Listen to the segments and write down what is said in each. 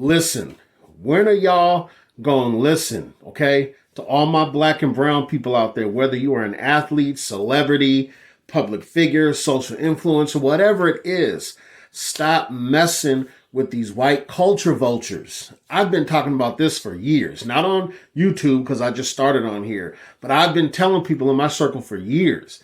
listen. When are y'all going to listen, okay? To all my black and brown people out there, whether you are an athlete, celebrity, public figure, social influencer, whatever it is, stop messing with these white culture vultures. I've been talking about this for years, not on YouTube because I just started on here, but I've been telling people in my circle for years,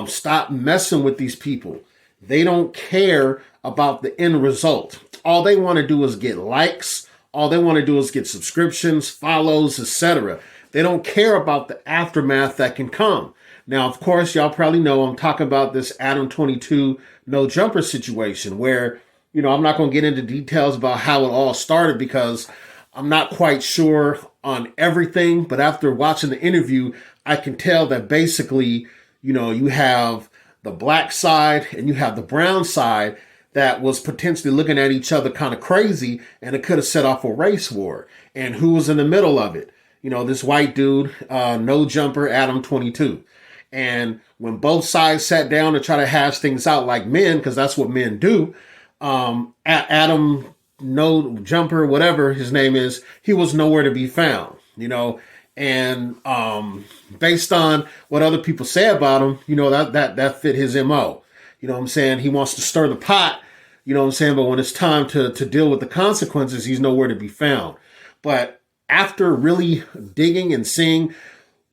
stop messing with these people. They don't care about the end result. All they want to do is get likes. All they want to do is get subscriptions, follows, etc. They don't care about the aftermath that can come. Now, of course, y'all probably know I'm talking about this Adam 22 no jumper situation where, I'm not going to get into details about how it all started because I'm not quite sure on everything. But after watching the interview, I can tell that basically, you have the black side and you have the brown side that was potentially looking at each other kind of crazy, and it could have set off a race war. And who was in the middle of it? This white dude, no jumper, Adam 22. And when both sides sat down to try to hash things out like men, because that's what men do, Adam no jumper, whatever his name is, he was nowhere to be found, and based on what other people say about him, that fit his MO. You know what I'm saying? He wants to stir the pot, you know what I'm saying? But when it's time to deal with the consequences, he's nowhere to be found. But after really digging and seeing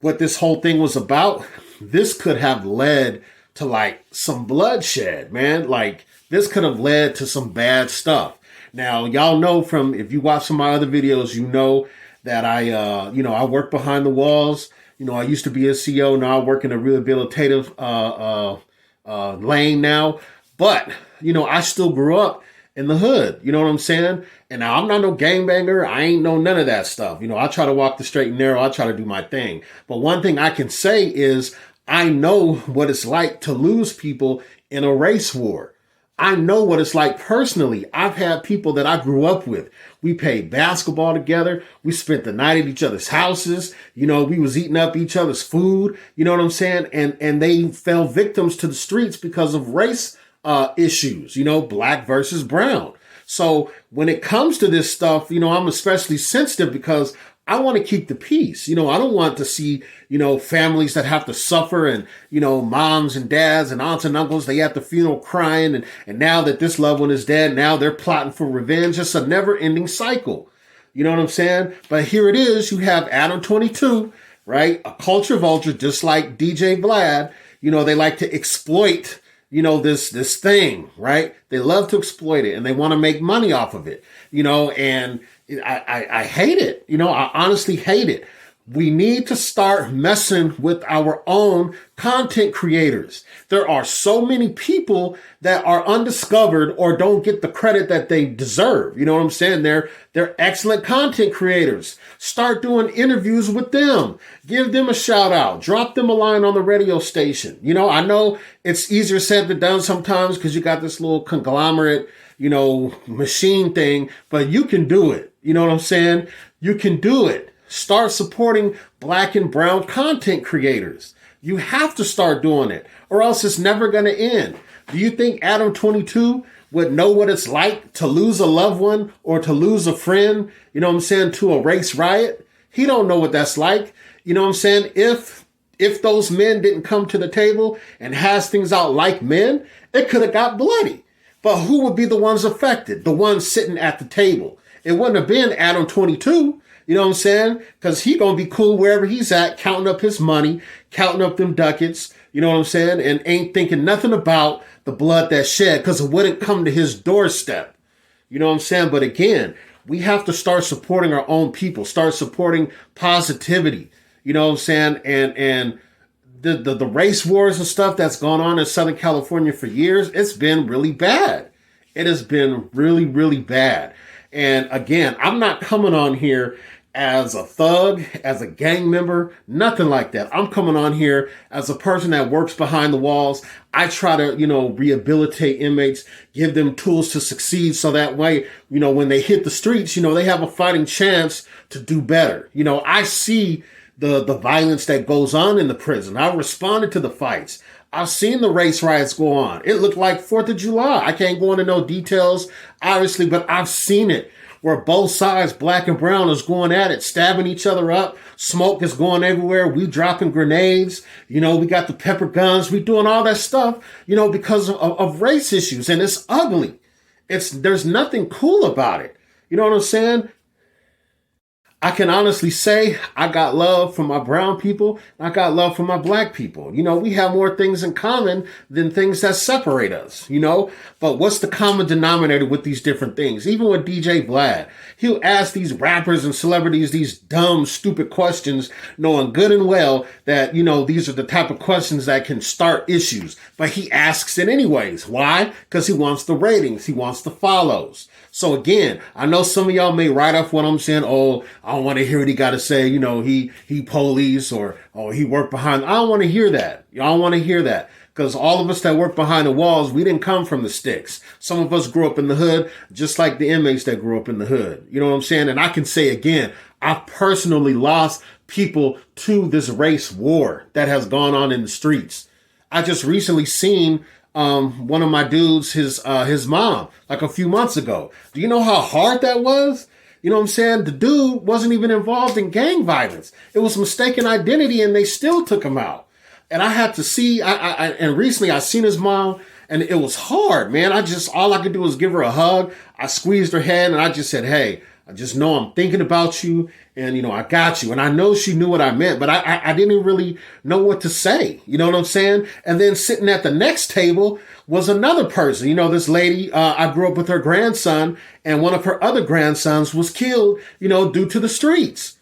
what this whole thing was about, this could have led to like some bloodshed, man. Like this could have led to some bad stuff. Now, y'all know from, if you watch some of my other videos, that I work behind the walls. I used to be a CEO. Now I work in a rehabilitative lane now. But, I still grew up in the hood. You know what I'm saying? And now I'm not no gangbanger. I ain't know none of that stuff. I try to walk the straight and narrow. I try to do my thing. But one thing I can say is I know what it's like to lose people in a race war. I know what it's like personally. I've had people that I grew up with. We played basketball together. We spent the night at each other's houses. We was eating up each other's food. You know what I'm saying? And they fell victims to the streets because of race issues, black versus brown. So when it comes to this stuff, I'm especially sensitive because I want to keep the peace. I don't want to see, families that have to suffer and, moms and dads and aunts and uncles, they at the funeral crying. And now that this loved one is dead, now they're plotting for revenge. It's a never ending cycle. You know what I'm saying? But here it is. You have Adam 22, right? A culture vulture, just like DJ Vlad. They like to exploit, this thing, right? They love to exploit it and they want to make money off of it, and I hate it. I honestly hate it. We need to start messing with our own content creators. There are so many people that are undiscovered or don't get the credit that they deserve. You know what I'm saying? They're excellent content creators. Start doing interviews with them. Give them a shout out. Drop them a line on the radio station. I know it's easier said than done sometimes because you got this little conglomerate, machine thing, but you can do it. You know what I'm saying? You can do it. Start supporting black and brown content creators. You have to start doing it or else it's never going to end. Do you think Adam 22 would know what it's like to lose a loved one or to lose a friend, to a race riot? He don't know what that's like. You know what I'm saying? If those men didn't come to the table and hash things out like men, it could have got bloody. But who would be the ones affected? The ones sitting at the table. It wouldn't have been Adam 22. You know what I'm saying? Because he going to be cool wherever he's at, counting up his money, counting up them ducats, you know what I'm saying? And ain't thinking nothing about the blood that's shed because it wouldn't come to his doorstep. You know what I'm saying? But again, we have to start supporting our own people, start supporting positivity. You know what I'm saying? And the race wars and stuff that's gone on in Southern California for years, it's been really bad. It has been really, really bad. And again, I'm not coming on here as a thug, as a gang member, nothing like that. I'm coming on here as a person that works behind the walls. I try to, rehabilitate inmates, give them tools to succeed so that way, when they hit the streets, they have a fighting chance to do better. I see the violence that goes on in the prison. I responded to the fights. I've seen the race riots go on. It looked like 4th of July. I can't go into no details, obviously, but I've seen it where both sides, black and brown, is going at it, stabbing each other up. Smoke is going everywhere. We dropping grenades. You know, we got the pepper guns. We doing all that stuff, you know, because of race issues. And it's ugly. There's nothing cool about it. You know what I'm saying? I can honestly say I got love for my brown people. I got love for my black people. You know, we have more things in common than things that separate us, you know. But what's the common denominator with these different things? Even with DJ Vlad, he'll ask these rappers and celebrities these dumb, stupid questions, knowing good and well that, you know, these are the type of questions that can start issues. But he asks it anyways. Why? Because he wants the ratings. He wants the follows. So again, I know some of y'all may write off what I'm saying. Oh, I don't want to hear what he got to say. You know, he police or, oh, he worked behind. I don't want to hear that. Y'all don't want to hear that. Because all of us that work behind the walls, we didn't come from the sticks. Some of us grew up in the hood, just like the inmates that grew up in the hood. You know what I'm saying? And I can say again, I've personally lost people to this race war that has gone on in the streets. I just recently seen one of my dudes, his mom, like a few months ago. Do you know how hard that was? You know what I'm saying? The dude wasn't even involved in gang violence. It was mistaken identity and they still took him out. And I had to see, and recently I seen his mom and it was hard, man. All I could do was give her a hug. I squeezed her hand and I just said, hey, I just know I'm thinking about you and, you know, I got you. And I know she knew what I meant, but I didn't really know what to say. You know what I'm saying? And then sitting at the next table was another person. You know, this lady, I grew up with her grandson and one of her other grandsons was killed, you know, due to the streets.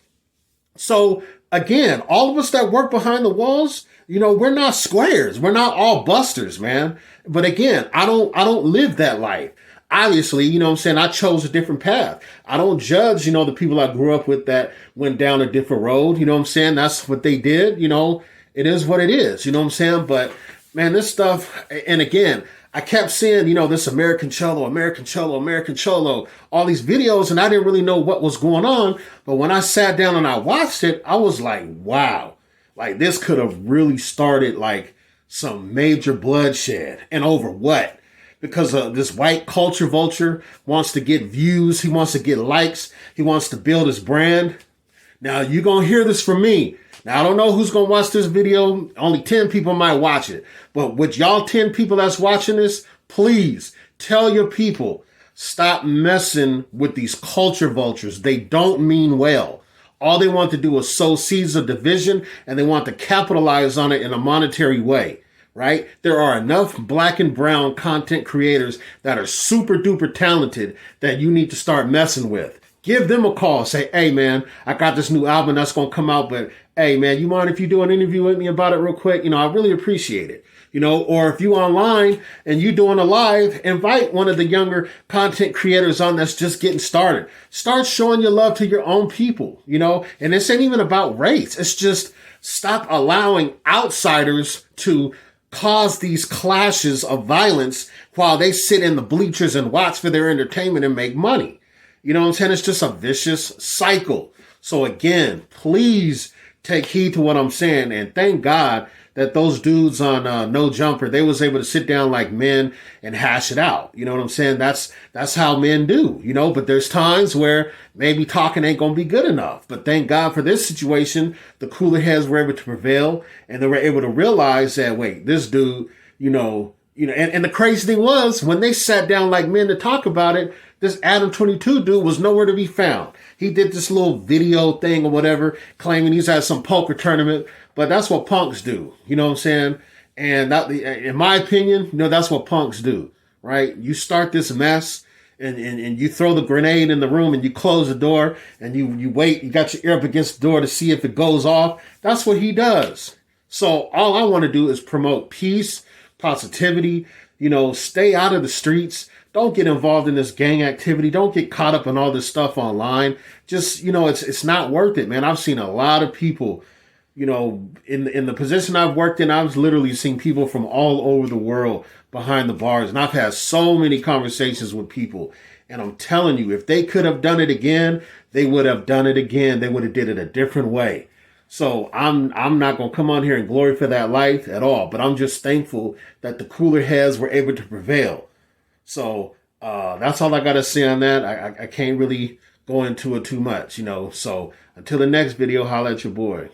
So again, all of us that work behind the walls, you know, we're not squares. We're not all busters, man. But again, I don't live that life. Obviously, you know what I'm saying? I chose a different path. I don't judge, you know, the people I grew up with that went down a different road. You know what I'm saying? That's what they did. You know, it is what it is. You know what I'm saying? But man, this stuff, and again, I kept seeing, you know, this American Cholo, American Cholo, American Cholo, all these videos, and I didn't really know what was going on. But when I sat down and I watched it, I was like, wow, like this could have really started like some major bloodshed. And over what? Because this white culture vulture wants to get views. He wants to get likes. He wants to build his brand. Now, you're going to hear this from me. Now, I don't know who's going to watch this video. Only 10 people might watch it. But with y'all 10 people that's watching this, please tell your people, stop messing with these culture vultures. They don't mean well. All they want to do is sow seeds of division, and they want to capitalize on it in a monetary way. Right? There are enough black and brown content creators that are super duper talented that you need to start messing with. Give them a call. Say, hey, man, I got this new album that's going to come out, but hey, man, you mind if you do an interview with me about it real quick? You know, I really appreciate it. You know, or if you online and you doing a live, invite one of the younger content creators on that's just getting started. Start showing your love to your own people, you know, and this ain't even about race. It's just stop allowing outsiders to cause these clashes of violence while they sit in the bleachers and watch for their entertainment and make money. You know what I'm saying? It's just a vicious cycle. So again, please take heed to what I'm saying. And thank God that those dudes on No Jumper, they was able to sit down like men and hash it out. You know what I'm saying? That's how men do, you know, but there's times where maybe talking ain't going to be good enough. But thank God for this situation, the cooler heads were able to prevail and they were able to realize that, wait, this dude, and the crazy thing was when they sat down like men to talk about it, this Adam 22 dude was nowhere to be found. He did this little video thing or whatever, claiming he's at some poker tournament, but that's what punks do. You know what I'm saying? And that, in my opinion, you know, that's what punks do, right? You start this mess and you throw the grenade in the room and you close the door and you wait, you got your ear up against the door to see if it goes off. That's what he does. So all I want to do is promote peace, positivity, you know, stay out of the streets. Don't get involved in this gang activity. Don't get caught up in all this stuff online. Just, you know, it's not worth it, man. I've seen a lot of people, you know, in the position I've worked in, I've literally seen people from all over the world behind the bars. And I've had so many conversations with people. And I'm telling you, if they could have done it again, they would have done it again. They would have did it a different way. So I'm not gonna come on here and glory for that life at all. But I'm just thankful that the cooler heads were able to prevail. So that's all I gotta say on that. I can't really go into it too much, you know. So until the next video, holla at your boy.